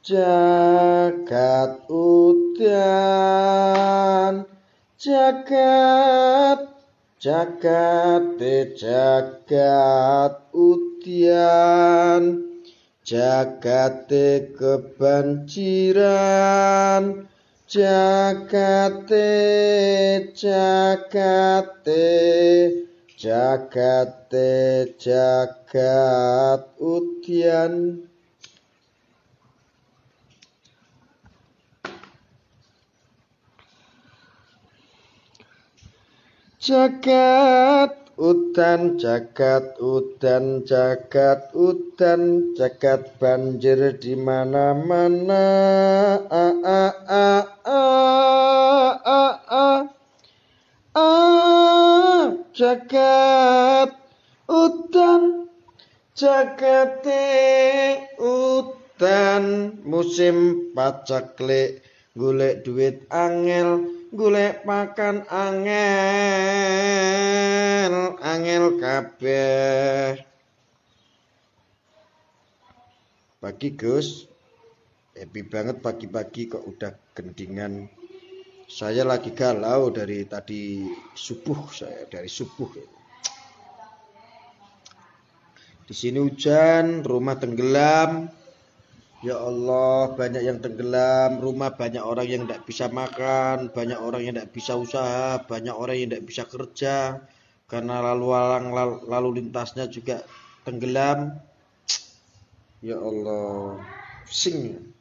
Jagat udan, jagat jagat udan, jagate kebanjiran, jagate jagat udan. Jagat udan, jagat udan, jagat udan, jagat banjir di mana-mana. Jagat udan, jagate udan, musim paceklik, golek duit angel, golek pakan angel kabeh. Pagi Gus, happy banget pagi-pagi kok udah gendingan. Saya lagi galau dari tadi subuh, dari subuh. Di sini hujan, rumah tenggelam. Ya Allah, banyak yang tenggelam, rumah banyak orang yang tidak bisa makan, banyak orang yang tidak bisa usaha, banyak orang yang tidak bisa kerja karena lalu lintasnya juga tenggelam. Ya Allah, pusing.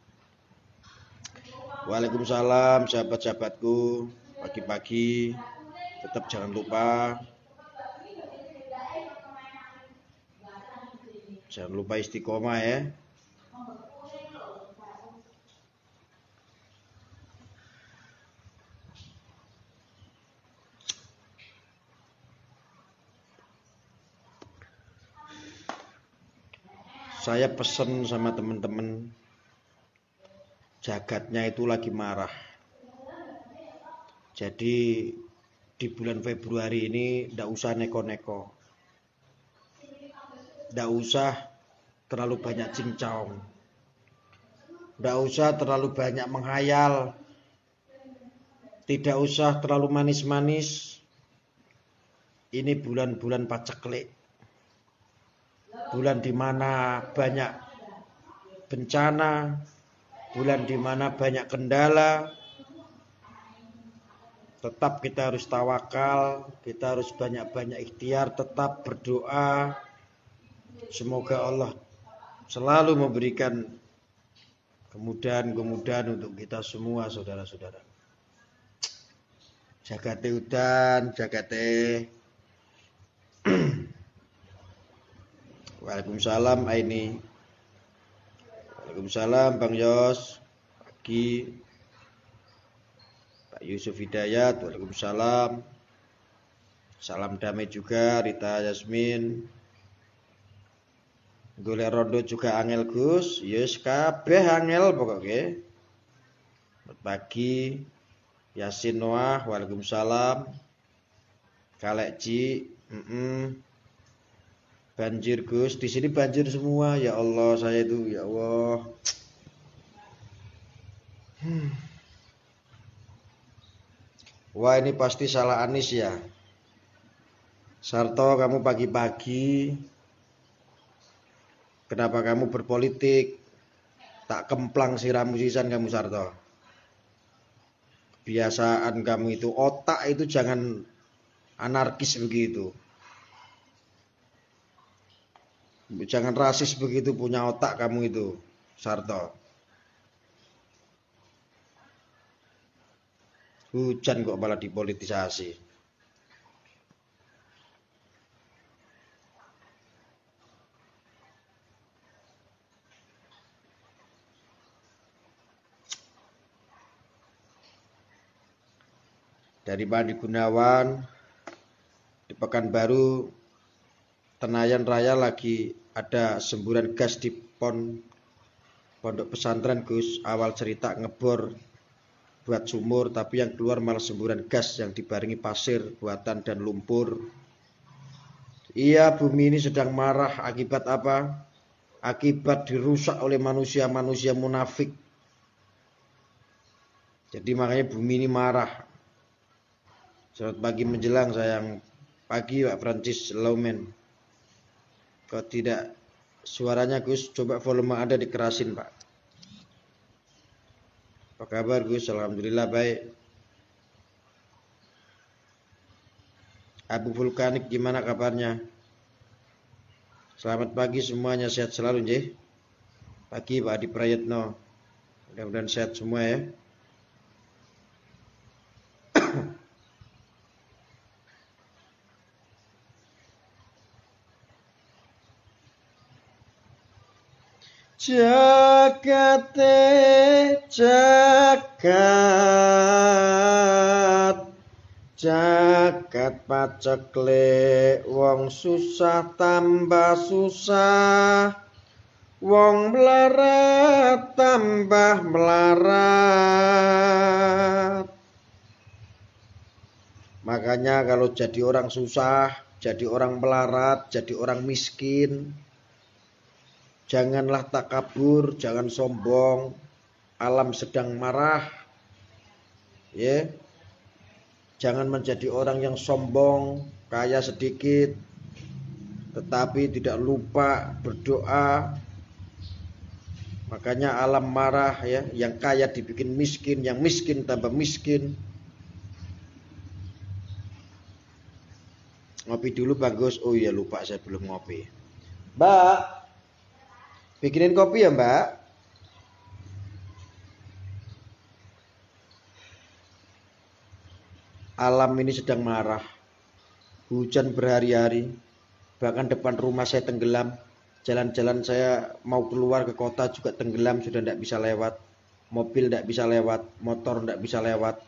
Waalaikumsalam sahabat-sahabatku, pagi-pagi tetap jangan lupa istiqomah ya. Saya pesen sama teman-teman, jagatnya itu lagi marah. Jadi di bulan Februari ini ndak usah neko-neko, ndak usah terlalu banyak cincong, ndak usah terlalu banyak menghayal, tidak usah terlalu manis-manis. Ini bulan-bulan paceklik, bulan dimana banyak bencana, bulan dimana banyak kendala. Tetap kita harus tawakal, kita harus banyak-banyak ikhtiar, tetap berdoa. Semoga Allah selalu memberikan kemudahan-kemudahan untuk kita semua, saudara-saudara. Jagate udan, jagate. Waalaikumsalam Aini. Waalaikumsalam Bang Yos. Pagi. Pak Yusuf Hidayat. Waalaikumsalam. Salam damai juga Rita Yasmin. Golek rondo juga angel Gus. Yes kabeh angel pokoknya. Selamat pagi. Yasin Noah. Waalaikumsalam. Kalek Ci. Banjir Gus, di sini banjir semua. Ya Allah, saya itu ya Allah. Wah, ini pasti salah Anis ya. Sarto, kamu pagi-pagi kenapa kamu berpolitik? Tak kemplang siramu sisan kamu Sarto. Kebiasaan kamu itu, otak itu jangan anarkis begitu. Jangan rasis begitu, punya otak kamu itu, Sarto. Hujan kok malah dipolitisasi. Dari Pandi Gunawan, di Pekanbaru, Tenayan Raya lagi ada semburan gas di pondok pesantren Gus. Awal cerita ngebor buat sumur, tapi yang keluar malah semburan gas yang dibarengi pasir buatan dan lumpur. Iya, bumi ini sedang marah akibat apa? akibat dirusak oleh manusia-manusia munafik. Jadi makanya bumi ini marah. Selamat pagi menjelang sayang. Pagi Pak Francis Laumen. Kok tidak suaranya Gus? Coba volume Anda dikerasin Pak. Apa kabar Gus? Alhamdulillah baik. Abu Vulkanik gimana kabarnya? Selamat pagi semuanya, sehat selalu nggih. Pagi Pak Adi Prayitno. Mudah-mudahan sehat semua ya. Jagate jagat paceklik wong susah tambah susah, wong melarat tambah melarat. Makanya kalau jadi orang susah, jadi orang melarat, jadi orang miskin, janganlah takabur, jangan sombong. Alam sedang marah. Ya. Jangan menjadi orang yang sombong, kaya sedikit, tetapi tidak lupa berdoa. Makanya alam marah ya, yang kaya dibikin miskin, yang miskin tambah miskin. Ngopi dulu bagus. Oh iya lupa saya belum ngopi. Mbak, bikinin kopi ya Mbak. Alam ini sedang marah. Hujan berhari-hari. Bahkan depan rumah saya tenggelam. Jalan-jalan saya mau keluar ke kota juga tenggelam, sudah tidak bisa lewat. Mobil tidak bisa lewat, motor tidak bisa lewat.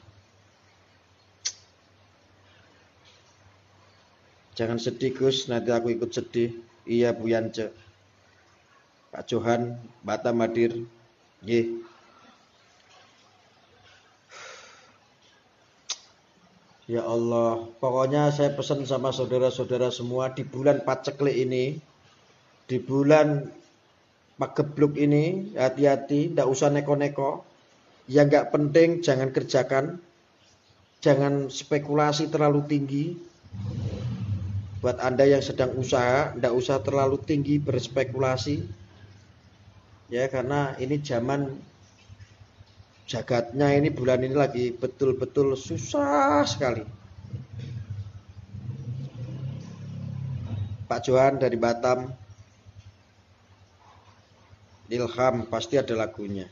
Jangan sedih Gus, nanti aku ikut sedih. Iya Bu Yance. Pak Johan, Batam hadir. Nggih. Ya Allah, pokoknya saya pesan sama saudara-saudara semua di bulan paceklik ini, di bulan pagebluk ini, hati-hati, tidak usah neko-neko. Yang nggak penting jangan kerjakan, jangan spekulasi terlalu tinggi. Buat Anda yang sedang usaha, tidak usah terlalu tinggi berspekulasi. Ya, karena ini zaman jagatnya ini bulan ini lagi betul-betul susah sekali. Pak Johan dari Batam. Ilham pasti ada lagunya.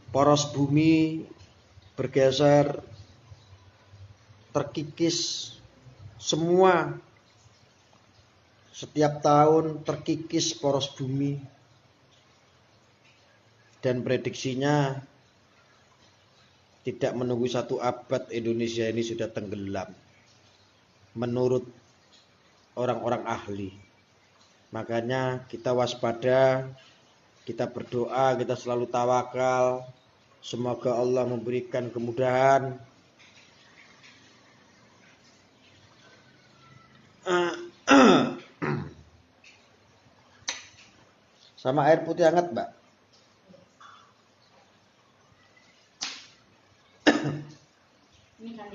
Poros bumi bergeser, terkikis. Semua setiap tahun terkikis poros bumi, dan prediksinya tidak menunggu 1 abad Indonesia ini sudah tenggelam menurut orang-orang ahli. Makanya kita waspada, kita berdoa, kita selalu tawakal, semoga Allah memberikan kemudahan. Sama air putih hangat, Mbak.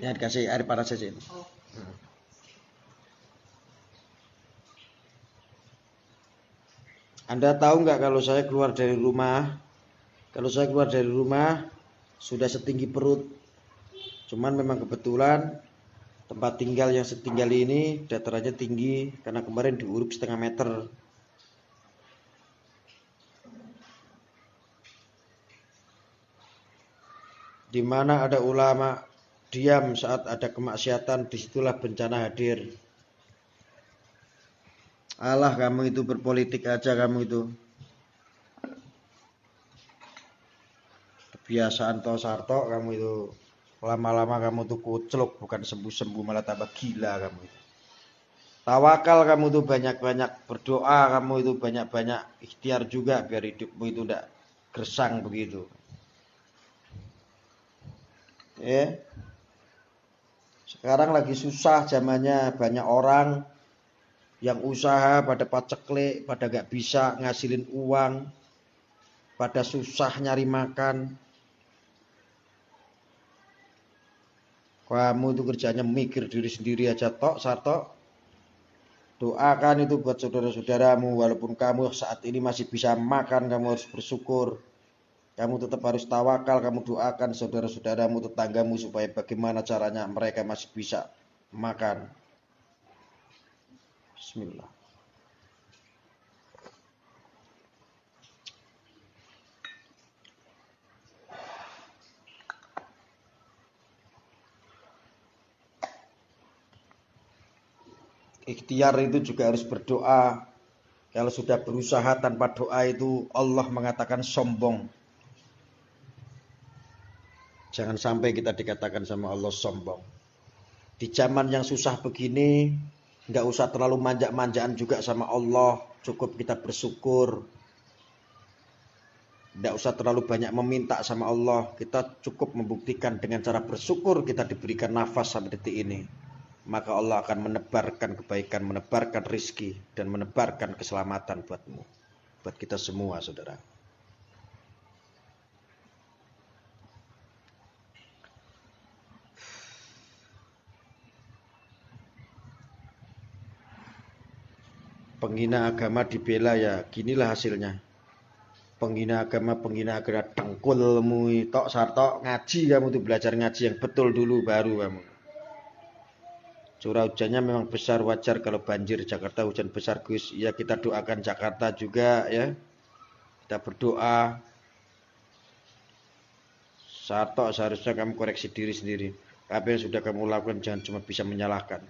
Ya, dikasih air panas aja ini. Anda tahu nggak kalau saya keluar dari rumah? Kalau saya keluar dari rumah sudah setinggi perut. Cuman memang kebetulan tempat tinggal yang setinggal ini datarannya tinggi karena kemarin diuruk 0,5 meter. Di mana ada ulama diam saat ada kemaksiatan, disitulah bencana hadir. Alah kamu itu berpolitik aja kamu itu. Kebiasaan toh sarto kamu itu. Lama-lama kamu tuh kucluk, bukan sembuh-sembuh malah tambah gila kamu itu. Tawakal kamu tuh banyak-banyak, berdoa kamu itu banyak-banyak, ikhtiar juga biar hidupmu itu tidak gersang begitu. Ya. Sekarang lagi susah zamannya, banyak orang yang usaha pada paceklik, pada gak bisa ngasilin uang, pada susah nyari makan. Kamu itu kerjanya mikir diri sendiri aja tok, Sarto. Doakan itu buat saudara-saudaramu, walaupun kamu saat ini masih bisa makan, kamu harus bersyukur. Kamu tetap harus tawakal, kamu doakan saudara-saudaramu, tetanggamu supaya bagaimana caranya mereka masih bisa makan. Bismillah. Ikhtiar itu juga harus berdoa. Kalau sudah berusaha tanpa doa itu Allah mengatakan sombong. Jangan sampai kita dikatakan sama Allah sombong. Di zaman yang susah begini, nggak usah terlalu manja-manjaan juga sama Allah. Cukup kita bersyukur. Nggak usah terlalu banyak meminta sama Allah. Kita cukup membuktikan dengan cara bersyukur kita diberikan nafas sampai detik ini. Maka Allah akan menebarkan kebaikan, menebarkan rizki, dan menebarkan keselamatan buatmu. Buat kita semua, saudara. Penghina agama dibela ya, ginilah hasilnya. Penghina agama dengkulmu, tok sartok ngaji kamu tuh, belajar ngaji yang betul dulu baru kamu. Curah hujannya memang besar, wajar kalau banjir Jakarta hujan besar Gus. Ya kita doakan Jakarta juga ya. Kita berdoa. Sarto seharusnya kamu koreksi diri sendiri. Apa yang sudah kamu lakukan jangan cuma bisa menyalahkan.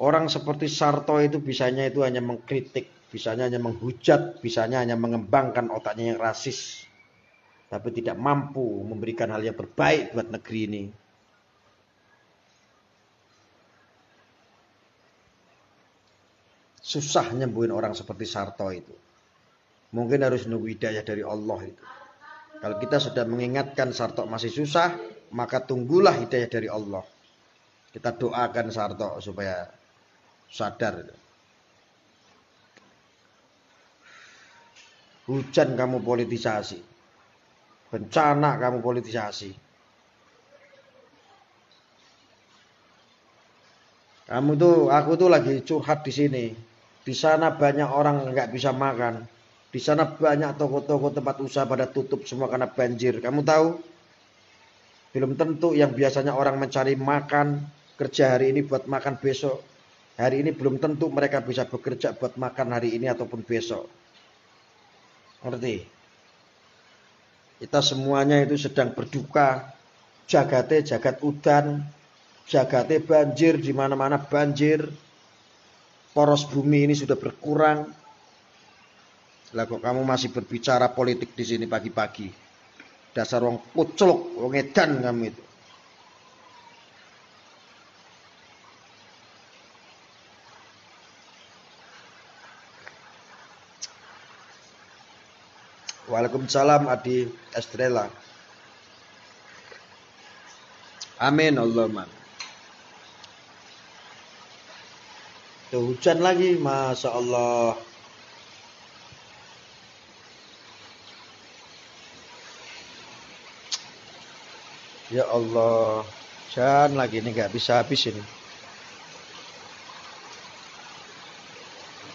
Orang seperti Sarto itu bisanya itu hanya mengkritik, bisanya hanya menghujat, bisanya hanya mengembangkan otaknya yang rasis. Tapi tidak mampu memberikan hal yang terbaik buat negeri ini. Susah nyembuhin orang seperti Sarto itu. Mungkin harus nunggu hidayah dari Allah itu. Kalau kita sudah mengingatkan Sarto masih susah, maka tunggulah hidayah dari Allah. Kita doakan Sarto supaya sadar. Hujan kamu politisasi. Bencana kamu politisasi. Aku tuh lagi curhat di sini. Di sana banyak orang nggak bisa makan. Di sana banyak toko-toko tempat usaha pada tutup semua karena banjir. Kamu tahu? Belum tentu yang biasanya orang mencari makan, kerja hari ini buat makan besok. Hari ini belum tentu mereka bisa bekerja buat makan hari ini ataupun besok. Ngerti? Kita semuanya itu sedang berduka. Jagate jagat udan, jagate banjir, di mana-mana banjir. Poros bumi ini sudah berkurang. Lah kok kamu masih berbicara politik di sini pagi-pagi? Dasar wong kucluk, wong edan kamu itu. Waalaikumsalam Adi Estrella. Amin Allahumma. Tuh, hujan lagi, Masya Allah. Ya Allah, hujan lagi ini nggak bisa habis ini.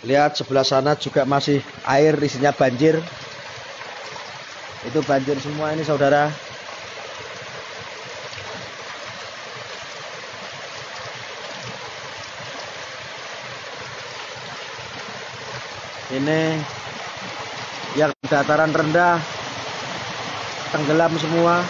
Lihat sebelah sana juga masih air, isinya banjir. Itu banjir semua ini saudara. Ini yang dataran rendah tenggelam semua.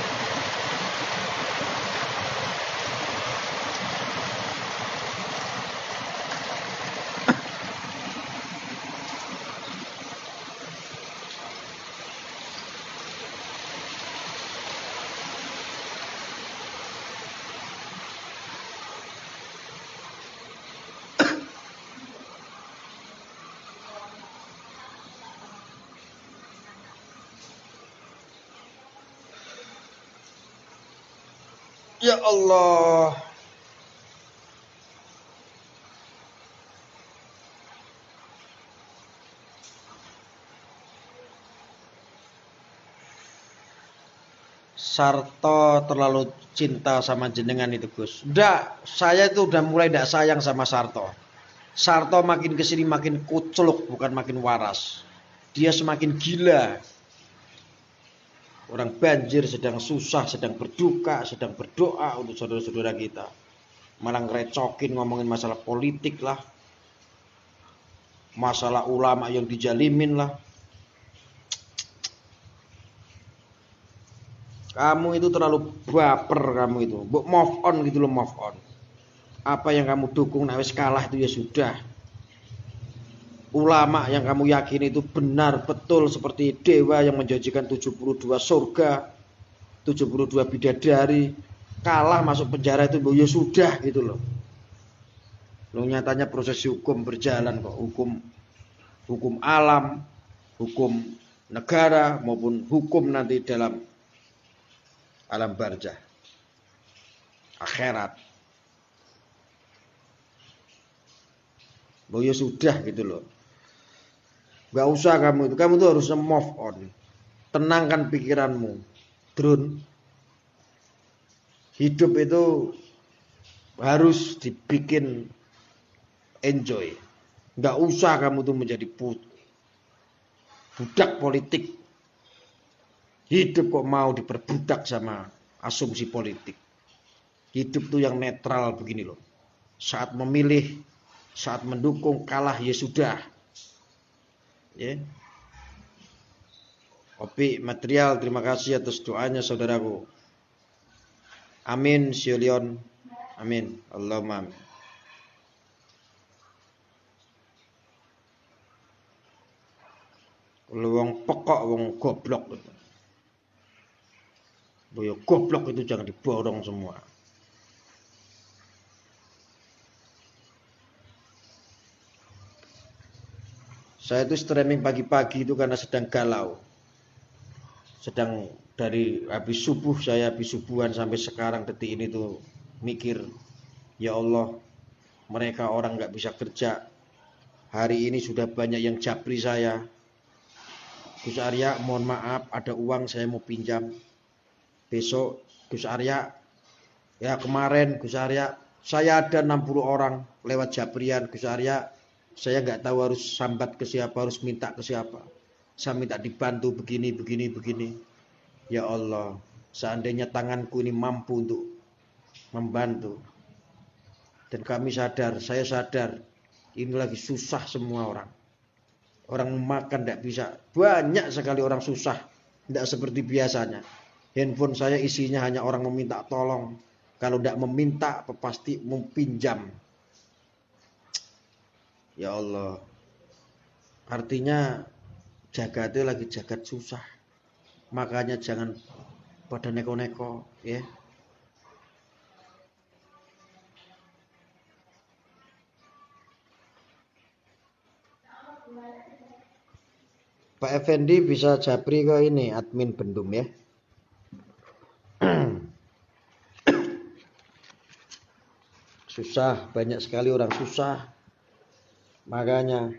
Ya Allah. Sarto terlalu cinta sama jenengan itu Gus. Ndak, saya itu udah mulai ndak sayang sama Sarto. Sarto makin kesini makin kuculuk bukan makin waras. Dia semakin gila. Orang banjir sedang susah, sedang berduka, sedang berdoa untuk saudara-saudara kita. Malah ngerecokin ngomongin masalah politik lah. Masalah ulama yang dijalimin lah. Kamu itu terlalu baper kamu itu. Move on gitu loh, move on. Apa yang kamu dukung nah wis kalah itu ya sudah. Ulama yang kamu yakini itu benar betul seperti dewa yang menjanjikan 72 surga, 72 bidadari, kalah masuk penjara itu ya sudah gitu loh. Loh nyatanya proses hukum berjalan kok, hukum alam, hukum negara maupun hukum nanti dalam alam barzah, akhirat. Loh ya sudah gitu loh. Gak usah kamu tuh harus move on. Tenangkan pikiranmu. Drone. Hidup itu harus dibikin enjoy. Gak usah kamu tuh menjadi budak politik. Hidup kok mau diperbudak sama asumsi politik. Hidup tuh yang netral begini loh. Saat memilih, saat mendukung, kalah ya sudah. Ya. Opi material, terima kasih atas doanya saudaraku. Amin, Syolion. Amin. Allahumma amin. Kalau wong pekok, wong goblok itu. Boyo goblok itu jangan diborong semua. Saya itu streaming pagi-pagi itu karena sedang galau. Sedang dari habis subuhan sampai sekarang detik ini tuh mikir, ya Allah, mereka orang nggak bisa kerja. Hari ini sudah banyak yang japri saya. Gus Arya, mohon maaf, ada uang saya mau pinjam. Besok Gus Arya, ya kemarin Gus Arya, saya ada 60 orang lewat japrian Gus Arya. Saya nggak tahu harus sambat ke siapa, harus minta ke siapa. Saya minta dibantu begini. Ya Allah, seandainya tanganku ini mampu untuk membantu. Dan saya sadar, ini lagi susah semua orang. Orang makan tidak bisa. Banyak sekali orang susah. Tidak seperti biasanya. Handphone saya isinya hanya orang meminta tolong. Kalau tidak meminta, pasti mau pinjam. Ya Allah. Artinya jagatnya lagi jagat susah. Makanya jangan pada neko-neko ya. Pak Effendi bisa japri kok ini admin Bendum ya. Susah, banyak sekali orang susah. Makanya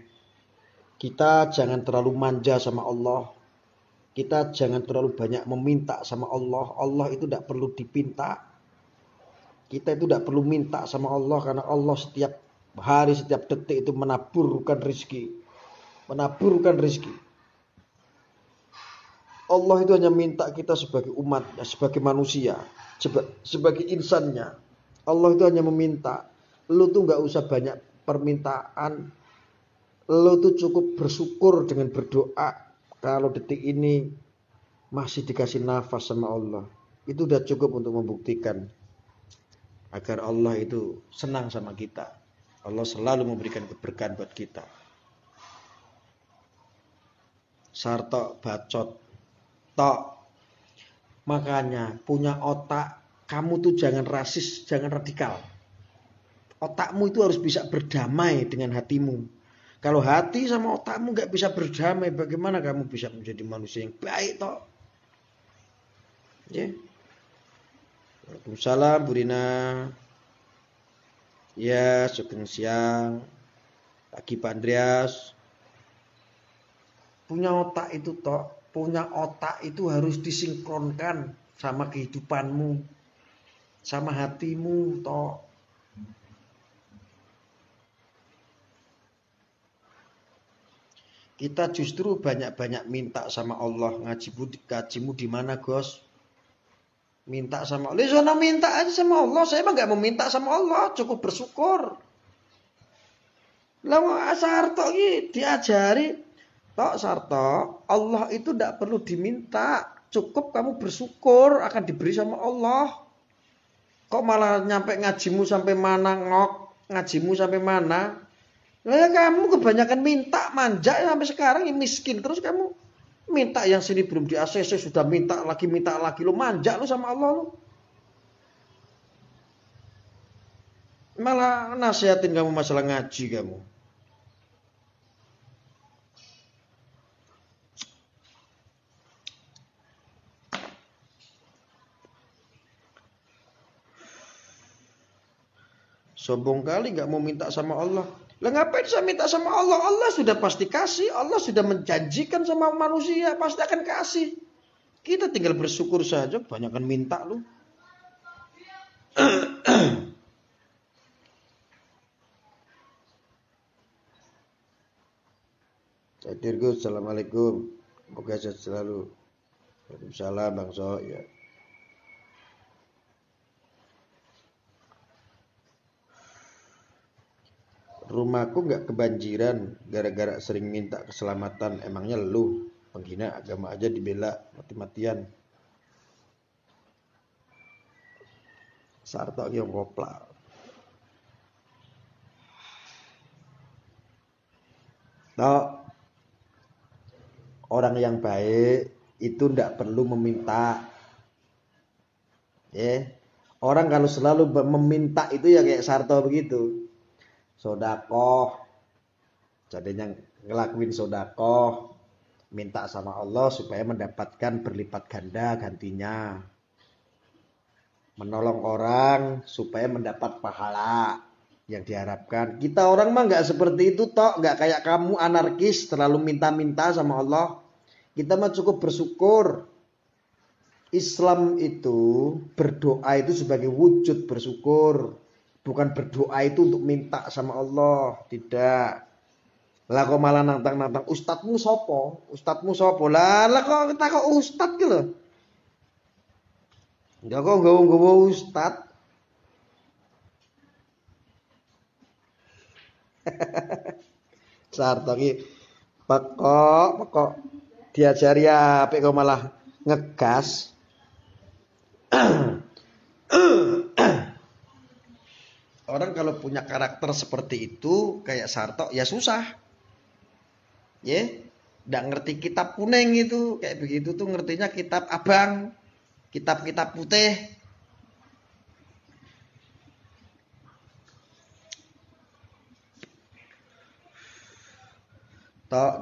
kita jangan terlalu manja sama Allah. Kita jangan terlalu banyak meminta sama Allah. Allah itu tidak perlu dipinta. Kita itu tidak perlu minta sama Allah karena Allah setiap hari, setiap detik itu menaburkan rezeki. Menaburkan rezeki. Allah itu hanya minta kita sebagai umat, sebagai manusia, sebagai insannya. Allah itu hanya meminta. Lu tuh nggak usah banyak permintaan. Lu tuh cukup bersyukur dengan berdoa. Kalau detik ini masih dikasih nafas sama Allah. Itu udah cukup untuk membuktikan agar Allah itu senang sama kita. Allah selalu memberikan keberkahan buat kita. Sarto bacot. Tok. Makanya punya otak, kamu tuh jangan rasis, jangan radikal. Otakmu itu harus bisa berdamai dengan hatimu. Kalau hati sama otakmu gak bisa berdamai, bagaimana kamu bisa menjadi manusia yang baik toh? Ya. Waalaikumsalam Bu Rina. Ya, sugeng siang. Pagi Pak Andreas. Punya otak itu punya otak itu harus disinkronkan sama kehidupanmu, sama hatimu Kita justru banyak-banyak minta sama Allah. Ngajimu di mana, Gos? Minta sama Allah. Sana minta aja sama Allah. Saya emang nggak mau minta sama Allah, cukup bersyukur. Lah Sarto ini diajari, Sarto, Allah itu tidak perlu diminta, cukup kamu bersyukur akan diberi sama Allah. Kok malah nyampe ngajimu sampai mana ngajimu sampai mana? Lah kamu kebanyakan minta, manja sampai sekarang ini miskin terus kamu minta yang sini belum di ACC sudah minta lagi lo manja lo sama Allah lo. Malah nasihatin kamu masalah ngaji kamu. Sombong kali nggak mau minta sama Allah. Lah ngapain saya minta sama Allah? Allah sudah pasti kasih. Allah sudah menjanjikan sama manusia pasti akan kasih. Kita tinggal bersyukur saja. Kebanyakan minta lu. Dirgo, assalamualaikum. Semoga sehat selalu. Waalaikumsalam Bang So. Ya. Rumahku nggak kebanjiran gara-gara sering minta keselamatan. Emangnya lu penghina agama aja dibela mati-matian. Sarto yang kopla. Orang yang baik itu ndak perlu meminta. Orang kalau selalu meminta itu ya kayak Sarto begitu. Sodakoh, jadinya ngelakuin sodakoh, minta sama Allah supaya mendapatkan berlipat ganda gantinya. Menolong orang supaya mendapat pahala yang diharapkan. Kita orang mah nggak seperti itu nggak kayak kamu anarkis terlalu minta-minta sama Allah. Kita mah cukup bersyukur. Islam itu berdoa itu sebagai wujud bersyukur. Bukan berdoa itu untuk minta sama Allah. Tidak. Lah kok malah nantang-nantang. Ustadmu sopo? Ustadmu sopo? Lah kok kita kok ustad gitu loh. Enggak kok nggawa ustad. Sarto ki pekok diajari apa kok malah ngegas. Orang kalau punya karakter seperti itu kayak Sarto ya susah. Nggak ngerti kitab kuning itu kayak begitu tuh ngertinya kitab abang, kitab-kitab putih.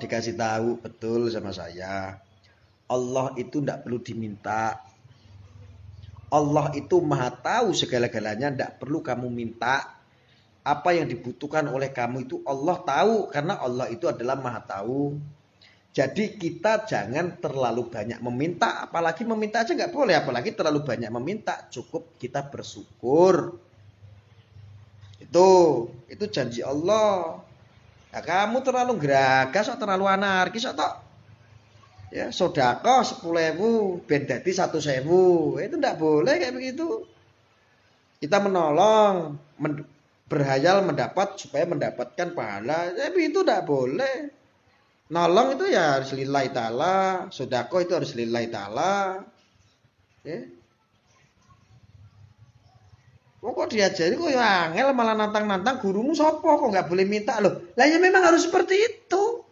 Dikasih tahu betul sama saya. Allah itu nggak perlu diminta. Allah itu maha tahu segala-galanya, tidak perlu kamu minta. Apa yang dibutuhkan oleh kamu itu Allah tahu, karena Allah itu adalah maha tahu. Jadi kita jangan terlalu banyak meminta, apalagi meminta aja nggak boleh, apalagi terlalu banyak meminta. Cukup kita bersyukur. Itu janji Allah. Nah, kamu terlalu geragas atau terlalu anarkis atau ya sodako 10.000 ben dadi 100.000 itu tidak boleh kayak begitu. Kita menolong berhayal mendapat supaya mendapatkan pahala, tapi itu tidak boleh. Nolong itu ya harus lillahi ta'ala, sodako itu harus lillahi ta'ala. Kok diajari kok ya angel malah nantang-nantang gurumu sopo kok nggak boleh minta loh. Lah ya memang harus seperti itu.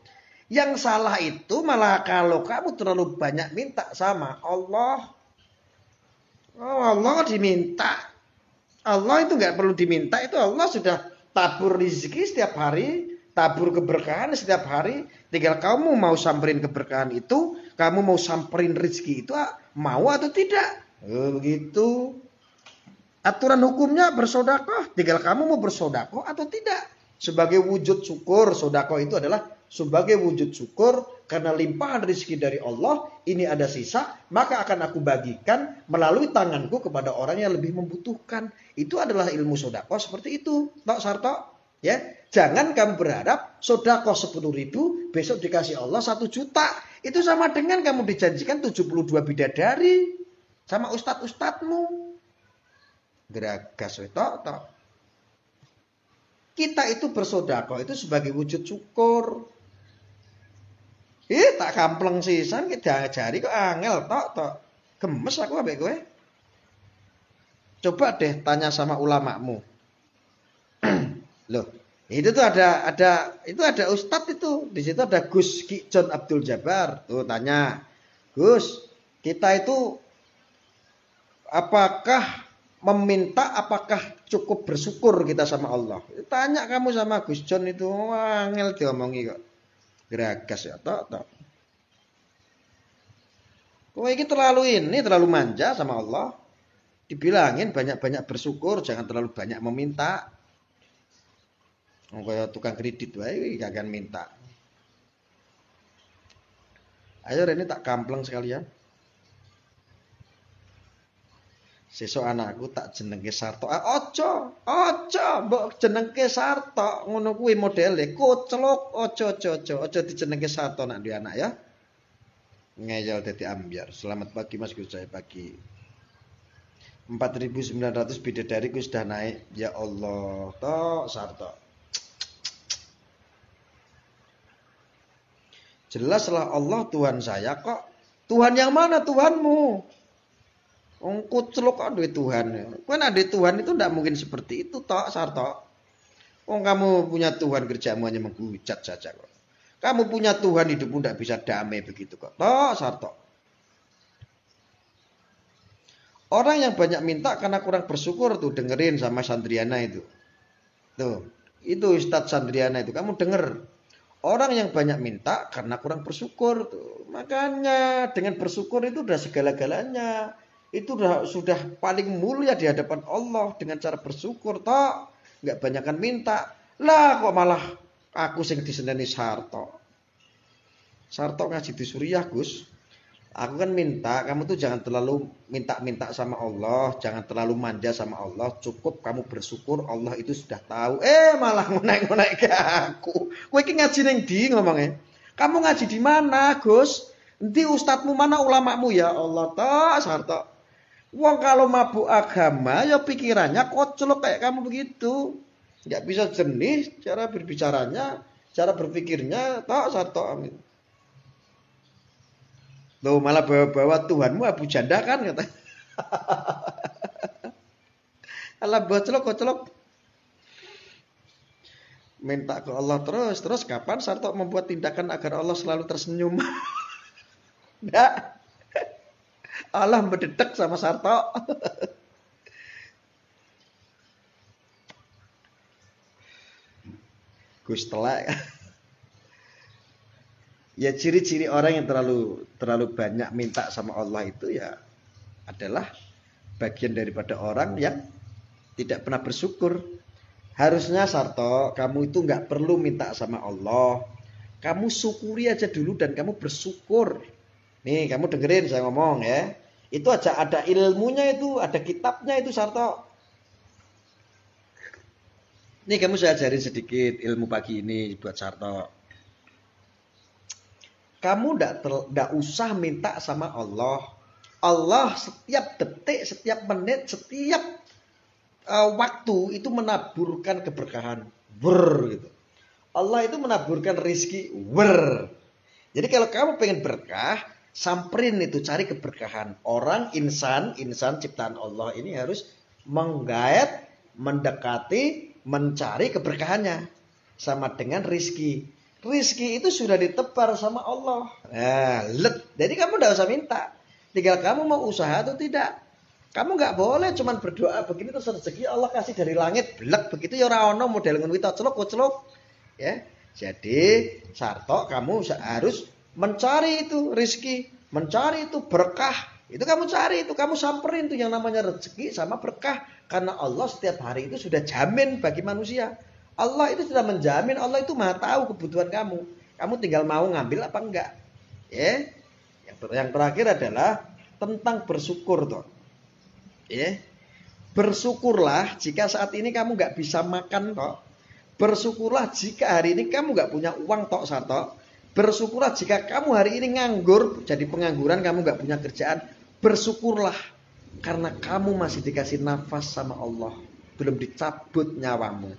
Yang salah itu malah kalau kamu terlalu banyak minta sama Allah. Allah diminta. Allah itu nggak perlu diminta. Itu Allah sudah tabur rezeki setiap hari. Tabur keberkahan setiap hari. Tinggal kamu mau samperin keberkahan itu. Kamu mau samperin rezeki itu mau atau tidak. Begitu. Aturan hukumnya bersodakoh, tinggal kamu mau bersodakoh atau tidak. Sebagai wujud syukur, sodakoh itu adalah sebagai wujud syukur karena limpahan rezeki dari Allah, ini ada sisa, maka akan aku bagikan melalui tanganku kepada orang yang lebih membutuhkan. Itu adalah ilmu sodakoh seperti itu, Tok Sarto. Ya, jangan kamu berharap sodakoh 10.000, besok dikasih Allah 1 juta. Itu sama dengan kamu dijanjikan 72 bidadari sama ustadz-ustadzmu. Geragas tok. Kita itu bersodakoh itu sebagai wujud syukur. Tak kampleng sisan kita jari kok angel tok. Gemes aku ambek kowe. Coba deh tanya sama ulamamu. Loh, itu tuh ada ustadz itu. Di situ ada Gus Ki John Abdul Jabbar. Tuh tanya, Gus, kita itu apakah cukup bersyukur kita sama Allah? Tanya kamu sama Gus John itu, angel diomongi kok. Geragas ya, tok. Kowe iki terlalu manja sama Allah. Dibilangin banyak-banyak bersyukur, jangan terlalu banyak meminta. Kayak tukang kredit wae gak akan minta. Ayo Rene tak kampleng sekalian. Sesuk anakku tak jenengke Sarto. Ojo, mbok jenengke Sarto. Ngono kuwi modele koclok. Ojo dijenengke Sarto nak duwe anak ya. Ngeyel dadi ambyar. Selamat pagi Mas Gus, saya pagi. 4.900 bidadari ku sudah naik. Ya Allah, Tok Sarto. Jelaslah Allah Tuhan saya kok. Tuhan yang mana Tuhanmu? Kucluk kok duwe Tuhan. Kowe nek duwe Tuhan itu ndak mungkin seperti itu tok Sarto. Kamu punya Tuhan kerjamu hanya menghujat saja kok. Kamu punya Tuhan hidupmu ndak bisa damai begitu kok. Tok Sarto. Orang yang banyak minta karena kurang bersyukur tuh dengerin sama Sandriana itu. Tuh, itu Ustadz Sandriana itu kamu denger. Orang yang banyak minta karena kurang bersyukur tuh. Makanya dengan bersyukur itu udah segala-galanya. Itu sudah paling mulia di hadapan Allah dengan cara bersyukur toh, nggak banyakan minta. Lah kok malah aku sing diseneni Sarto. Sarto ngaji di Suriah, Gus. Aku kan minta, kamu tuh jangan terlalu minta-minta sama Allah, jangan terlalu manja sama Allah, cukup kamu bersyukur, Allah itu sudah tahu. Malah ngonek-ngonek ke aku. Kowe iki ngaji ning ndi ngomongnya? Kamu ngaji di mana, Gus? Endi ustadzmu, mana ulamamu? Ya Allah, toh Sarto. Wong kalau mabuk agama ya pikirannya koclok kayak kamu begitu. Enggak bisa jernih cara berbicaranya, cara berpikirnya, tok Sarto amin. Loh malah bawa-bawa Tuhanmu Abu Janda kan kata. Alah koclok. Minta ke Allah terus kapan Sarto membuat tindakan agar Allah selalu tersenyum? Enggak. Allah mendetek sama Sarto. Gus telak. Ya ciri-ciri orang yang terlalu banyak minta sama Allah itu ya adalah bagian daripada orang yang tidak pernah bersyukur. Harusnya Sarto, kamu itu nggak perlu minta sama Allah. Kamu syukuri aja dulu dan kamu bersyukur. Nih kamu dengerin saya ngomong ya. Itu aja ada ilmunya itu, ada kitabnya itu Sarto. Nih kamu saya ajarin sedikit ilmu pagi ini buat Sarto. Kamu ndak usah minta sama Allah. Allah setiap detik, setiap menit, setiap waktu itu menaburkan keberkahan. Gitu. Allah itu menaburkan rizki. Jadi kalau kamu pengen berkah, samperin itu cari keberkahan. Orang insan ciptaan Allah ini harus menggait, mendekati, mencari keberkahannya. Sama dengan rizki. Rizki itu sudah ditebar sama Allah. Jadi kamu tidak usah minta. Tinggal kamu mau usaha atau tidak. Kamu nggak boleh cuman berdoa begini terus rezeki Allah kasih dari langit. Blek begitu ya ora ono model ngono kita celuk. Ya. Jadi Sarto kamu harus mencari itu rizki, mencari itu berkah Itu kamu cari, itu kamu samperin tuh yang namanya rezeki sama berkah. Karena Allah setiap hari itu sudah jamin bagi manusia. Allah itu sudah menjamin, Allah itu maha tahu kebutuhan kamu. Kamu tinggal mau ngambil apa enggak. Ya. Yang terakhir adalah tentang bersyukur toh. Ya. Bersyukurlah jika saat ini kamu nggak bisa makan toh. Bersyukurlah jika hari ini kamu nggak punya uang toh Sarto. Bersyukurlah jika kamu hari ini nganggur, jadi pengangguran, kamu nggak punya kerjaan. Bersyukurlah karena kamu masih dikasih nafas sama Allah, belum dicabut nyawamu.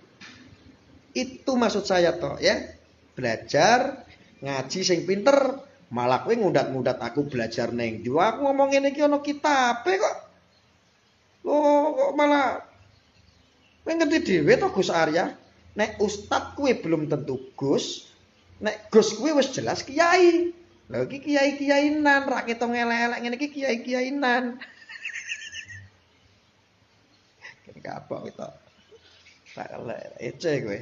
Itu maksud saya toh ya. Belajar ngaji sing pinter, malah kowe ngudat-ngudat aku belajar neng ndi. Aku ngomong ngene iki ana kitabe kok. Loh kok malah kowe ngerti dhewe to Gus Arya. Nek ustad kowe belum tentu Gus. Nek Gus kuwi wis jelas kiai. Lha iki kiai-kiainan, ra ketok elek-elek ngene iki kiai-kiainan. Kene kapok itu. Tak elek, ece kowe.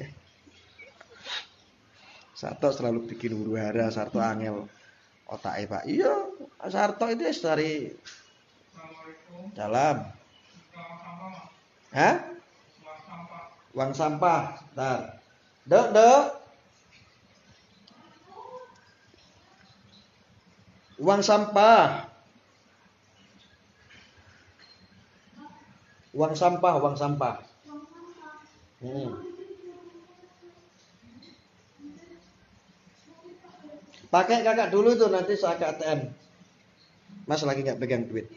Sarto selalu bikin huru-hara, Sarto angel otake, Pak. Iya, Sarto itu dari dalam. Hah? Uang sampah. Bentar. Dok. Uang sampah. Uang sampah. Pakai kakak dulu tuh nanti saya ke ATM. Mas lagi nggak pegang duit.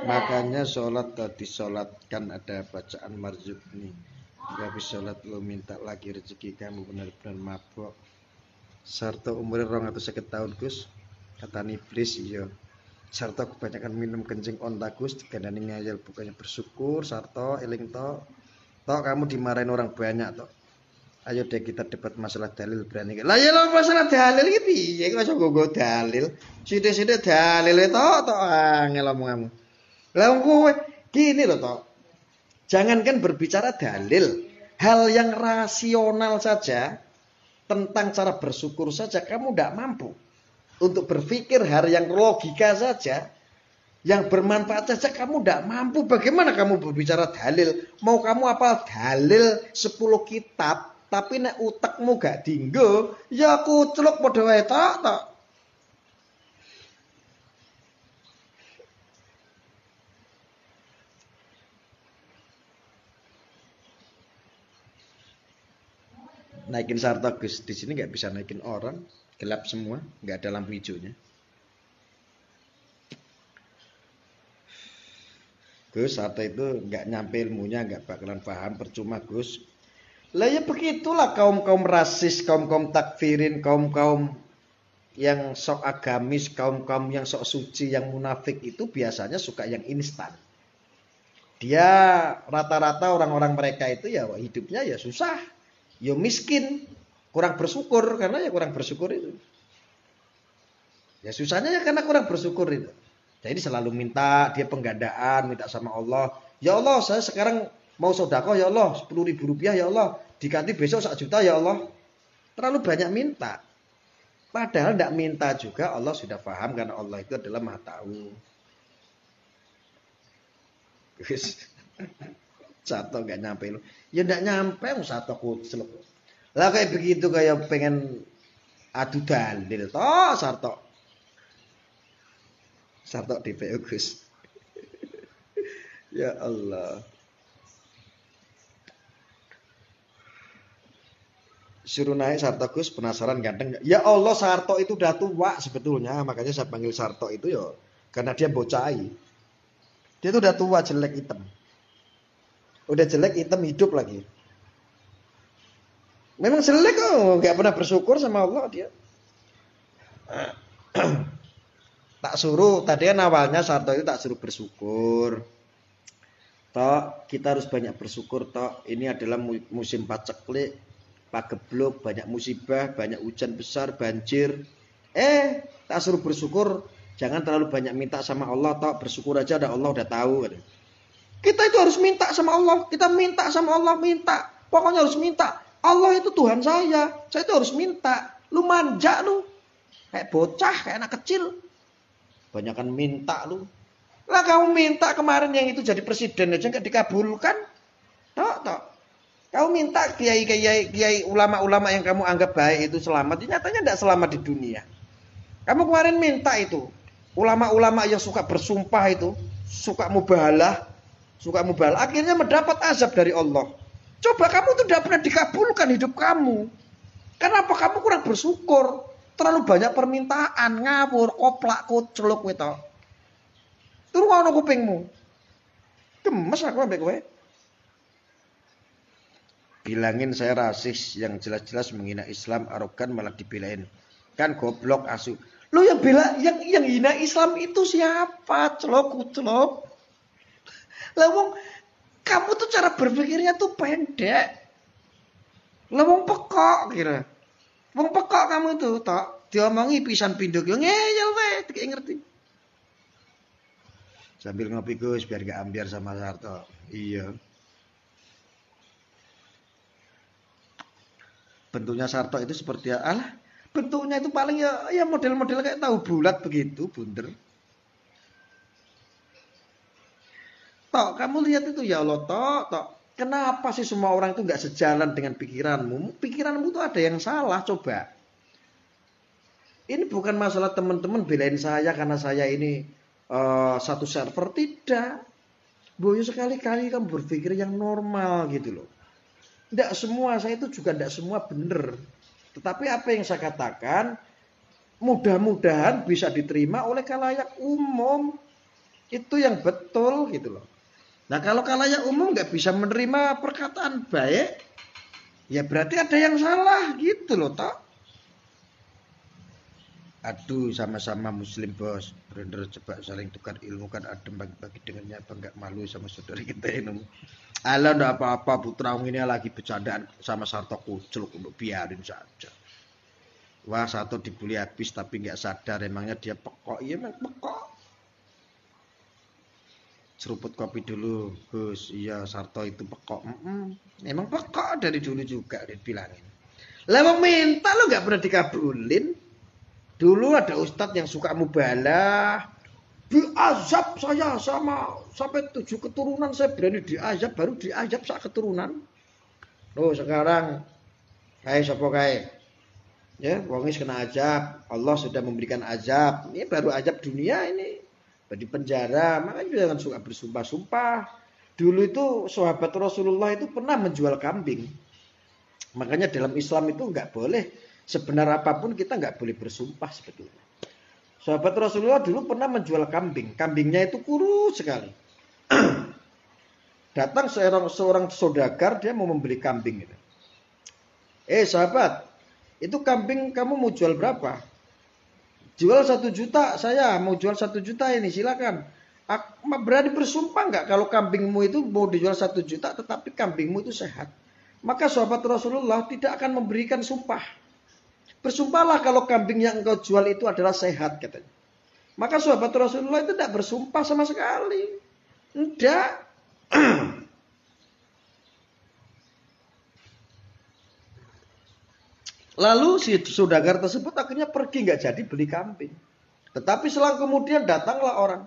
Makanya sholat tadi sholatkan ada bacaan marzukni. Jika habis sholat lo minta lagi rezeki kamu benar-benar mabok. Sarto umurnya 250 tahun Gus. Kata iblis iya. Sarto kebanyakan minum kencing onta Gus. Dikandani ngayal bukannya bersyukur. Sarto eling to. Toh kamu dimarahin orang banyak toh. Ayo deh kita debat masalah dalil berani. Lah ya lo masalah dalil iki piye? Iki aja nggo dalil. Sithik-sithik dalil to angel omong kamu. Lah kowe gini loh toh. Jangankan berbicara dalil, hal yang rasional saja tentang cara bersyukur saja kamu tidak mampu. Untuk berpikir hal yang logika saja, yang bermanfaat saja kamu tidak mampu. Bagaimana kamu berbicara dalil? Mau kamu apa dalil 10 kitab, tapi nek utekmu gak dinggo, ya aku celuk padha wae tok. Naikin Sarto Gus, di sini nggak bisa naikin orang, gelap semua, nggak ada lampu hijaunya. Gus, Sarto itu nggak nyampe ilmunya, nggak bakalan paham, percuma Gus. Lah ya begitulah kaum-kaum rasis, kaum-kaum takfirin, kaum-kaum yang sok agamis, kaum-kaum yang sok suci, yang munafik itu biasanya suka yang instan. Dia rata-rata orang-orang mereka itu ya hidupnya ya susah. Ya miskin, kurang bersyukur karena ya kurang bersyukur itu. Ya susahnya ya karena kurang bersyukur itu. Jadi selalu minta, dia penggandaan, minta sama Allah. Ya Allah, saya sekarang mau sedekah ya Allah, 10.000 rupiah ya Allah. Diganti besok 1 juta ya Allah. Terlalu banyak minta. Padahal tidak minta juga Allah sudah paham karena Allah itu adalah Maha Tahu. Satu nggak nyampe lu. Ya nggak nyampe satu kuceluk. Lah kayak begitu kayak pengen adu dalil toh Sarto. Sarto DPO Gus. Ya Allah. Suruh naik Sarto Gus, penasaran ganteng. Ya Allah, Sarto itu udah tua sebetulnya, makanya saya panggil Sarto itu ya karena dia bocai. Dia tuh udah tua, jelek, hitam. Udah jelek, hitam, hidup lagi. Memang jelek kok, nggak pernah bersyukur sama Allah dia. Tak suruh, tadi kan awalnya Sarto itu tak suruh bersyukur. Toh kita harus banyak bersyukur toh. Ini adalah musim paceklik, pagebluk, banyak musibah, banyak hujan besar, banjir. Tak suruh bersyukur, jangan terlalu banyak minta sama Allah toh, bersyukur aja ada Allah udah tahu. Kita itu harus minta sama Allah. Kita minta sama Allah, minta. Pokoknya harus minta. Allah itu Tuhan saya. Saya itu harus minta. Lu manja lu. Kayak bocah, kayak anak kecil. Banyakan minta lu. Lah kamu minta kemarin yang itu jadi presiden aja nggak dikabulkan. Tok. Kamu minta kiai ulama-ulama yang kamu anggap baik itu selamat. Nyatanya tidak selamat di dunia. Kamu kemarin minta itu. Ulama-ulama yang suka bersumpah itu. Suka mubalah. Akhirnya mendapat azab dari Allah. Coba kamu itu tidak pernah dikabulkan hidup kamu. Kenapa kamu kurang bersyukur? Terlalu banyak permintaan, ngawur, koplak, kuceluk gitu. Turu ngono kupingmu. Gemes aku ambek kowe. Bilangin saya rasis, yang jelas-jelas menghina Islam, arogan malah dibelain. Kan goblok asu. Lu yang yang hina Islam itu siapa? Celok. Lah wong kamu tuh cara berpikirnya tuh pendek. Lah wong pekok kira. Wong pekok kamu tuh tok diomongi pisan pindho yo ngeyel wae iki ngerti. Sambil ngopi Gus biar gak ambiar sama Sarto. Iya. Bentuknya Sarto itu seperti alah, bentuknya itu paling ya model-model kayak tahu bulat begitu, bunder. Tok, kamu lihat itu ya Allah, tok. Kenapa sih semua orang itu nggak sejalan dengan pikiranmu? Pikiranmu tuh ada yang salah, coba. Ini bukan masalah teman-teman belain saya karena saya ini satu server, tidak. Boyo sekali-kali kamu berpikir yang normal gitu loh. Tidak semua, saya itu juga tidak semua benar. Tetapi apa yang saya katakan, mudah-mudahan bisa diterima oleh khalayak umum. Itu yang betul gitu loh. Nah kalau khalayak umum nggak bisa menerima perkataan baik, ya berarti ada yang salah gitu loh toh. Aduh sama-sama muslim bos, bener coba saling tukar ilmu kan adem bagi-bagi dengannya apa nggak malu sama saudari kita ini. Alah ndak apa-apa putra ini lagi bercandaan sama Sarto kucel untuk biarin saja. Wah Sarto dibully habis tapi nggak sadar emangnya dia pekok, iya memang pekok. Seruput kopi dulu Gus, iya Sarto itu pekok. Emang pekok dari dulu juga dibilangin. Lah mau minta lo nggak pernah dikabulin. Dulu ada ustadz yang suka mubalah, diazab saya sama sampai 7 keturunan saya berani diazab, baru diazab sak keturunan. Loh sekarang kayak sapa kae? Ya, wongis kena azab, Allah sudah memberikan azab. Ini baru azab dunia ini. Di penjara, makanya jangan suka bersumpah-sumpah. Dulu itu sahabat Rasulullah itu pernah menjual kambing. Makanya dalam Islam itu nggak boleh. Sebenar apapun kita nggak boleh bersumpah sebetulnya. Sahabat Rasulullah dulu pernah menjual kambing. Kambingnya itu kurus sekali. Datang seorang saudagar, dia mau membeli kambing itu. Sahabat, itu kambing kamu mau jual berapa? Jual 1 juta, saya mau jual 1 juta ini, silakan. Berani bersumpah nggak kalau kambingmu itu mau dijual 1 juta, tetapi kambingmu itu sehat? Maka sahabat Rasulullah tidak akan memberikan sumpah. Bersumpahlah kalau kambing yang engkau jual itu adalah sehat katanya. Maka sahabat Rasulullah itu tidak bersumpah sama sekali. Tidak. Lalu si saudagar tersebut akhirnya pergi nggak jadi beli kambing. Tetapi selang kemudian datanglah orang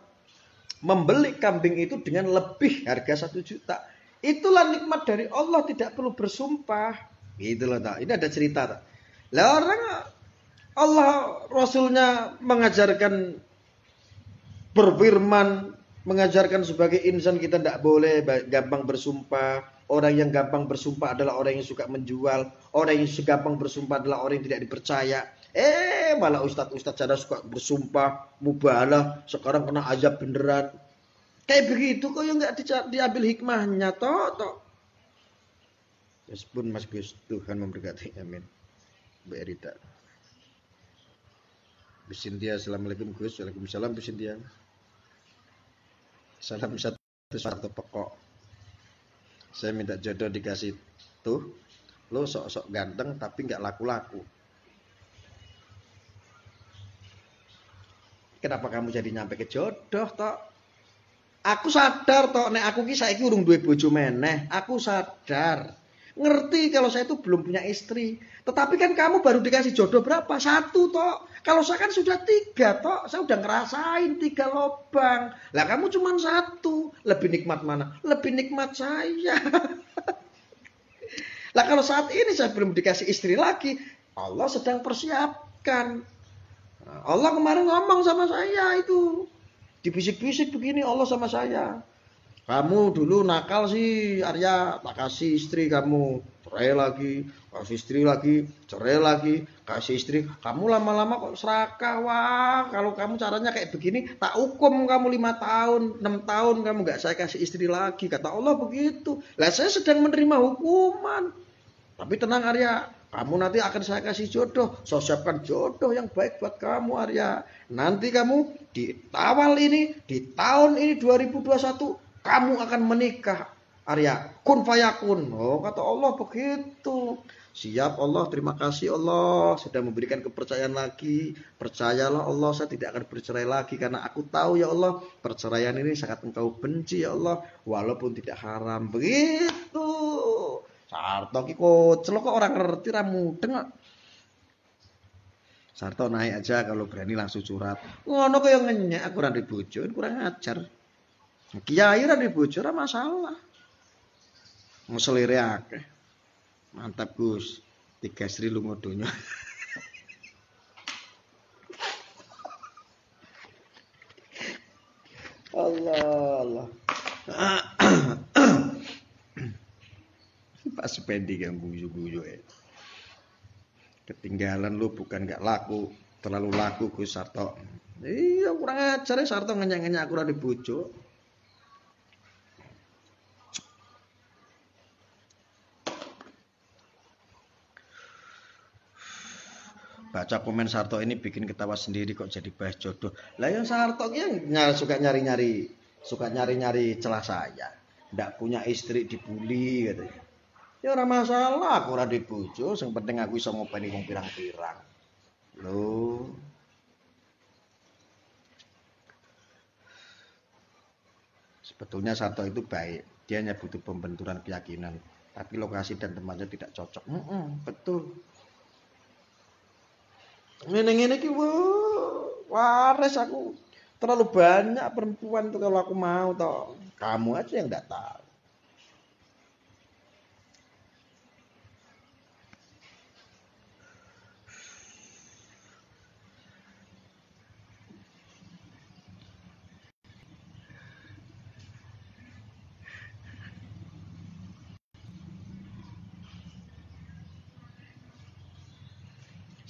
membeli kambing itu dengan lebih harga 1 juta. Itulah nikmat dari Allah, tidak perlu bersumpah. Gitu loh tak. Ini ada cerita tak. Lah orang Allah Rasulnya mengajarkan berfirman, mengajarkan sebagai insan kita tidak boleh gampang bersumpah. Orang yang gampang bersumpah adalah orang yang suka menjual. Orang yang gampang bersumpah adalah orang yang tidak dipercaya. Malah ustadz cara suka bersumpah, mubalah, sekarang kena azab beneran. Kayak begitu kok yang nggak diambil hikmahnya toh. Meskipun Mas Gus, Tuhan memberkati, amin. Mbak Erita. Bisintia, assalamualaikum Gus. Waalaikumsalam Bisintia. Salam satu pokok. Saya minta jodoh dikasih tuh. Lo sok-sok ganteng tapi nggak laku-laku. Kenapa kamu jadi nyampe ke jodoh toh? Aku sadar toh nek aku ki saiki urung duwe bojo meneh. Aku sadar. Ngerti kalau saya itu belum punya istri. Tetapi kan kamu baru dikasih jodoh berapa? 1 toh. Kalau saya kan sudah 3 toh. Saya udah ngerasain 3 lobang. Lah kamu cuma 1. Lebih nikmat mana? Lebih nikmat saya. Lah kalau saat ini saya belum dikasih istri lagi. Allah sedang persiapkan. Allah kemarin ngomong sama saya itu. Dibisik-bisik begini Allah sama saya. Kamu dulu nakal sih Arya, tak kasih istri kamu, cerai lagi, kasih istri lagi, cerai lagi, kasih istri. Kamu lama-lama kok serakah, wah kalau kamu caranya kayak begini, tak hukum kamu 5 tahun, 6 tahun kamu gak saya kasih istri lagi. Kata Allah begitu. Lah saya sedang menerima hukuman. Tapi tenang Arya, kamu nanti akan saya kasih jodoh. Saya siapkan jodoh yang baik buat kamu Arya. Nanti kamu di awal ini, di tahun ini 2021, kamu akan menikah Arya. Kun fayakun. Oh kata Allah begitu. Siap Allah, terima kasih Allah sudah memberikan kepercayaan lagi. Percayalah Allah, saya tidak akan bercerai lagi karena aku tahu ya Allah perceraian ini sangat engkau benci ya Allah walaupun tidak haram. Begitu. Sarto ki koclok kok orang ngerti ra mudeng kok. Sarto naik aja kalau berani langsung curhat. Ngono kaya ngenyek aku ora ndek bojo, kurang ajar. Kiai ora ndek bojo ora masalah. Wong selire akeh. Mantap Gus. 3 istri lunga donya. Allah. Pak Supendi yang guyu-guyu ketinggalan lu bukan gak laku, terlalu laku Gus Sarto. Iya kurang ajar ya Sarto ngenyak-ngenyak aku ora di bojo. Baca komen Sarto ini bikin ketawa sendiri kok jadi bahas jodoh. Lah yang Sarto yang suka nyari-nyari celah saya. Ndak punya istri dibully gitu. Ya ora masalah aku ora di bojo, sing penting aku iso ngopeni wong pirang-pirang. Lho. Sebetulnya Sarto itu baik. Dia hanya butuh pembenturan keyakinan, tapi lokasi dan tempatnya tidak cocok. Betul. Ngene-ngene iki wares aku. Terlalu banyak perempuan tuh kalau aku mau toh. Kamu aja yang enggak tahu.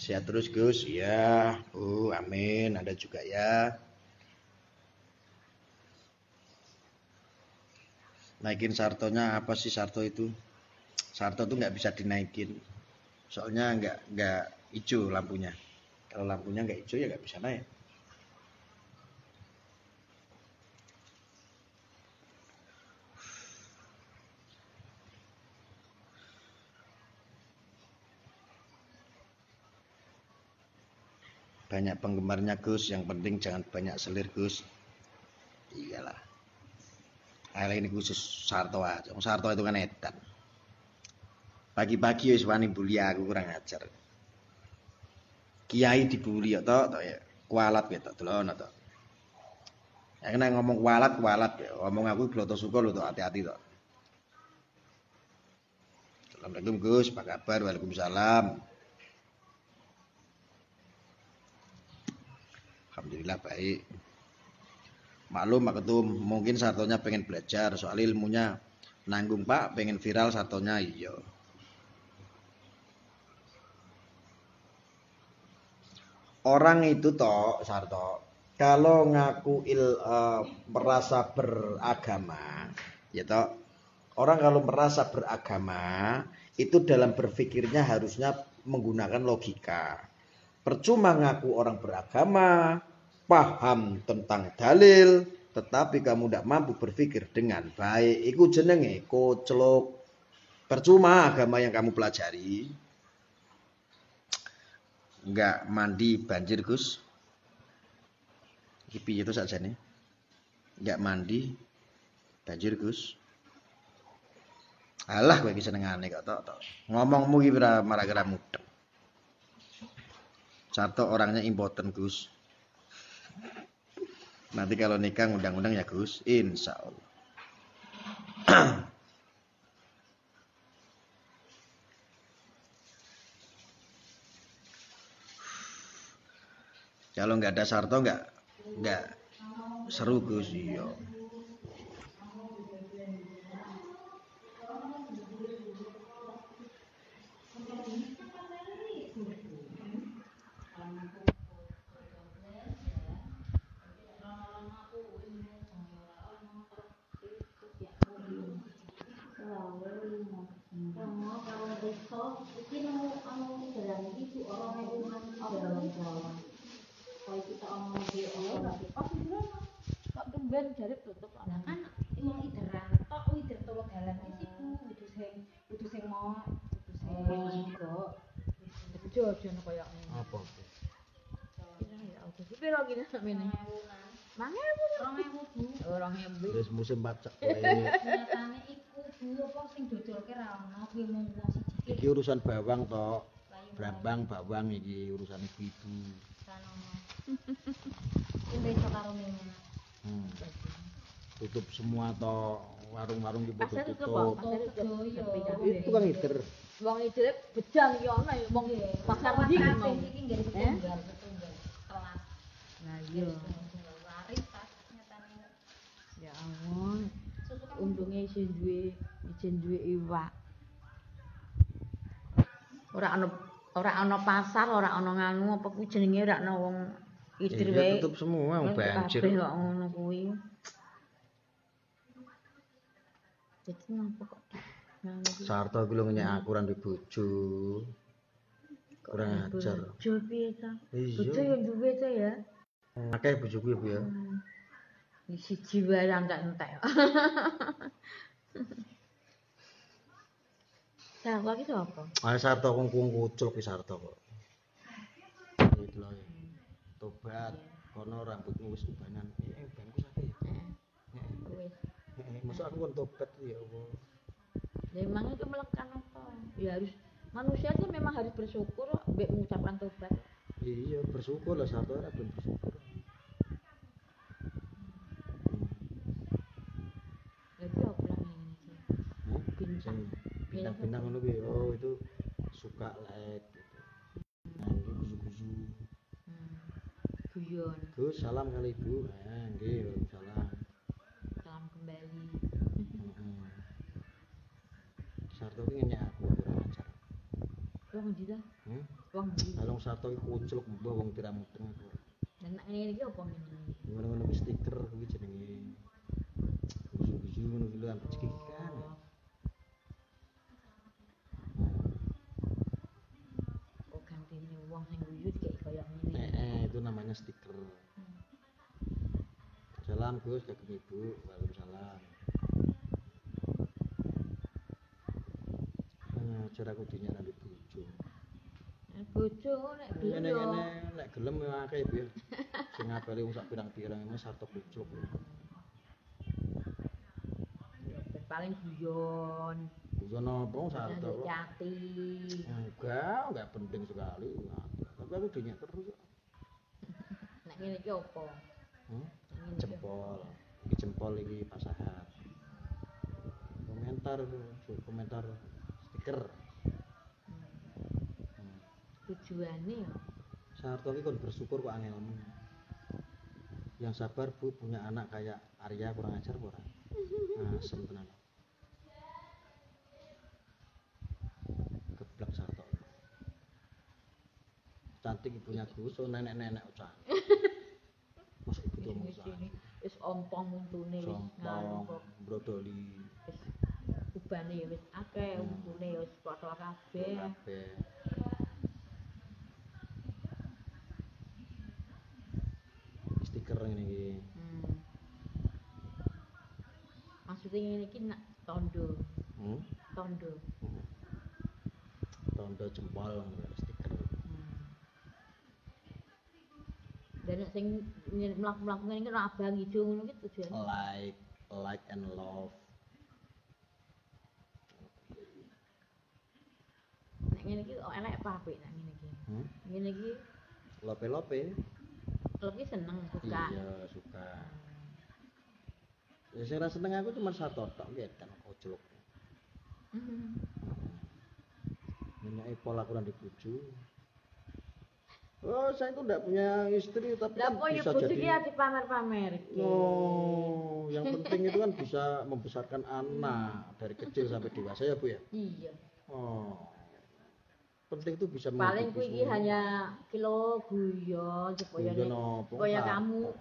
Sehat terus Gus, ya. Amin. Ada juga ya. Naikin Sartonya apa sih Sarto itu? Sarto tuh nggak bisa dinaikin. Soalnya nggak hijau lampunya. Kalau lampunya nggak hijau ya nggak bisa naik. Banyak penggemarnya Gus, yang penting jangan banyak selir Gus. Iyalah. Alah ini khusus Sarto aja. Sarto itu kan edan. Pagi-pagi wis wani bully aku kurang ajar. Kiai dibully ya toh ya. Kualat ya toh delon toh. Ya kena ngomong kualat ya. Ngomong aku bloto suka lho toh hati-hati toh. Assalamualaikum Gus, apa kabar? Waalaikumsalam. Alhamdulillah baik. Maklum Pak Ketum, mungkin Sartonya pengen belajar soal ilmunya. Nanggung Pak, pengen viral Sartonya iya. Orang itu toh Sarto, kalau ngaku merasa beragama, ya toh, orang kalau merasa beragama itu dalam berpikirnya harusnya menggunakan logika. Percuma ngaku orang beragama, paham tentang dalil, tetapi kamu tidak mampu berpikir dengan baik. Iku jenenge koclok. Percuma agama yang kamu pelajari. Enggak mandi banjir Gus. Iki piye itu saja nih. Enggak mandi. Banjir, Gus. Alah kowe iki senengane kok tok. Ngomongmu iki marak-marak mudeng. Sarto orangnya impoten, Gus. Nanti kalau nikah undang-undang ya, Gus. Insya Allah. Kalau nggak ada Sarto nggak seru, Gus. Iya. Ben jare tutup ana kan wong ideran tok ider turu dalan iki kudu sing mau kok bejo aja kaya ngene Apa? ya auto piro gini samene 2000 2000 Wis musim pacak. nyatane iku Bu apa sing dodolke ra ono kuwi mung siji Iki urusan bawang tok. Bawang iki urusan ibu-ibu. Ini iso karo minyak. Tutup semua toh warung-warung iki padha Pasar tutup. Itu kan ider. Wong idere bejang iki ono ya wong pasar ndi mau. Iki nggih setunggal kelas. Nah iya. Laris tas nyatane. Ya ampun. Untunge isin duwe iwak. Ora ana pasar, ora ana nganu apa kuwi jenenge ora ana wong idir wae. Tutup semua banjir. Kabeh kok ngono kuwi. Jadi ngapa kok Sarto kuwi lho ngenyek aku ora duwe bojo. Kurang ajar. Bojo piye ta? Iya. Bojo yo duwe ta ya. Akeh bojoku ya, Bu ya. Siji wae entek-entek. Sarto iki sapa? Ah Sarto wong kucul ki Sarto kok. Iki lho. Tobat kono rambutmu wis ubanan. Ubanku sakit. Wis. Masa aku kon tobat ya Allah. Ya emang itu melekan apa? Ya harus manusia itu memang harus bersyukur mbek mengucapkan tobat. Iya, bersyukur lah Sarto ora belum bersyukur. Lagi apa lang ini? Bintang-bintang ngono kuwi. Oh, itu suka like gitu. Nah, ini guzu-guzu. Guyon. Gus, salam kali Ibu. Nah, nggih, salam. Salam kembali. Sarto ki ngenyek aku kurang ajar. Wong ndi ta? Wong ndi? Kalong Sarto ki kucul mbah wong tiramuteng aku. Nek ngene iki apa ngene? Ngono-ngono ki stiker kuwi jenenge. Guzu-guzu ngono ki lho ambek cekikan. Oh, gantine wong sing guyu dikek kaya ngene. Itu namanya stiker. Salam Gus, kagem Ibu. Waalaikumsalam. Ajar aku dinyak nang bojo. Bojo nek gelem yo. Ngene-ngene nek gelem yo akeh Ibu. Sing ngapeli wong sak pirang-pirang ini Sarto kucuk. Paling guyon. Guyon apa Sarto? Yati. Enggak penting sekali. Tapi aku dinyak terus. Nek ngene iki apa? Jempol. Iki jempol iki pasahat. Komentar stiker. Tujuane ya. Sarto iki kon bersyukur kok angelmu. Yang sabar Bu punya anak kayak Arya kurang ajar ora? Asem tenan. Geblek Sarto. Cantik ibunya Gus, nenek-nenek cantik. Mas ibu tuh mau wis ompong untune wis sompong, brodoli. Wis ubane ya wis akeh untune ya wis padha kabeh. Stiker ngene iki. Maksudnya ngene iki nak tondo. Tondo. Tondo jempol stiker. Ben sing mlaku-mlaku ngene iki ora abang ijo ngono ki tujuane. Like and love. Nek ngene iki kok elek apa apik nek ngene iki. Ngene iki Lope-lope. lebih seneng suka. Iya, suka. Ya sing ra seneng aku cuma satu tok ngeten ojlok. Minyak pola kurang dibuju. Oh, saya itu enggak punya istri tapi kan bisa jadi. Lah kok dipamer-pamer. Oh, yang penting itu kan bisa membesarkan anak dari kecil sampai dewasa ya, Bu ya? Iya. Oh. Penting itu bisa paling kuwi iki hanya kilo guyon supaya kamu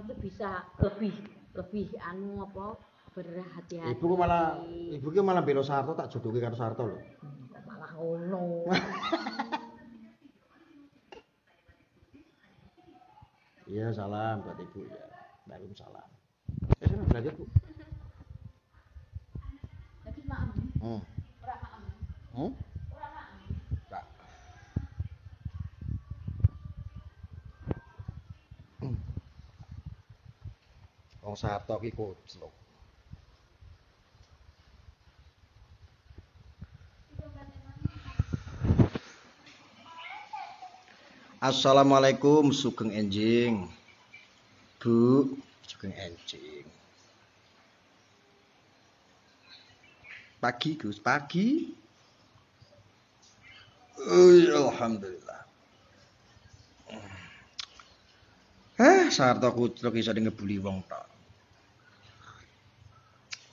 tuh bisa lebih anu apa berhati-hati. Ibu ki malah bela Sarto tak jodohke karo Sarto lho. Malah ngono. Iya, salam buat Ibu ya. Waalaikumsalam. Sana belajar, Bu. Lagi maem. Ora maem. Ora maem. Pak. Wong Sarto ki koclok. Assalamualaikum Sugeng Enjing. Bu, Sugeng Enjing. Pagi Gus, pagi. Alhamdulillah. Sarto kucluk iso ngebuli wong tok.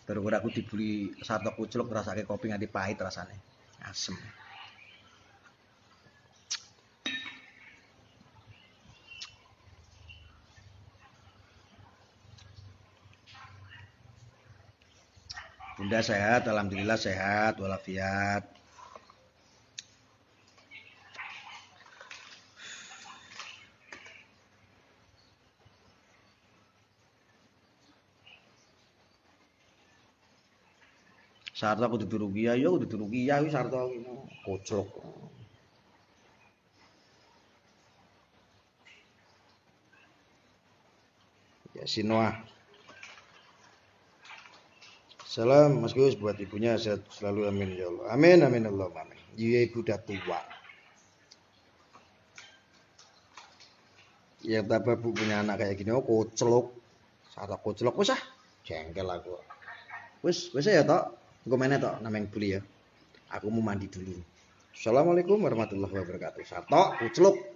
Gara-gara aku dibuli Sarto kucluk rasake kopi nganti pahit rasane. Asem. Bunda sehat, alhamdulillah sehat walafiat. Sarto aku dudu rugiah, ya kudu rugiah kuwi Sarto koclok. Ya Sinoa. Salam Mas Gus buat ibunya sehat selalu amin ya Allah. Amin amin Allah amin. Iya ibu udah tua. Ya tapi bu punya anak kayak gini oh koclok. Sarto koclok wis ah. Jengkel aku. Wis ya tok. Engko meneh tok nameng buli ya. Aku mau mandi dulu. Assalamualaikum warahmatullahi wabarakatuh. Sarto koclok.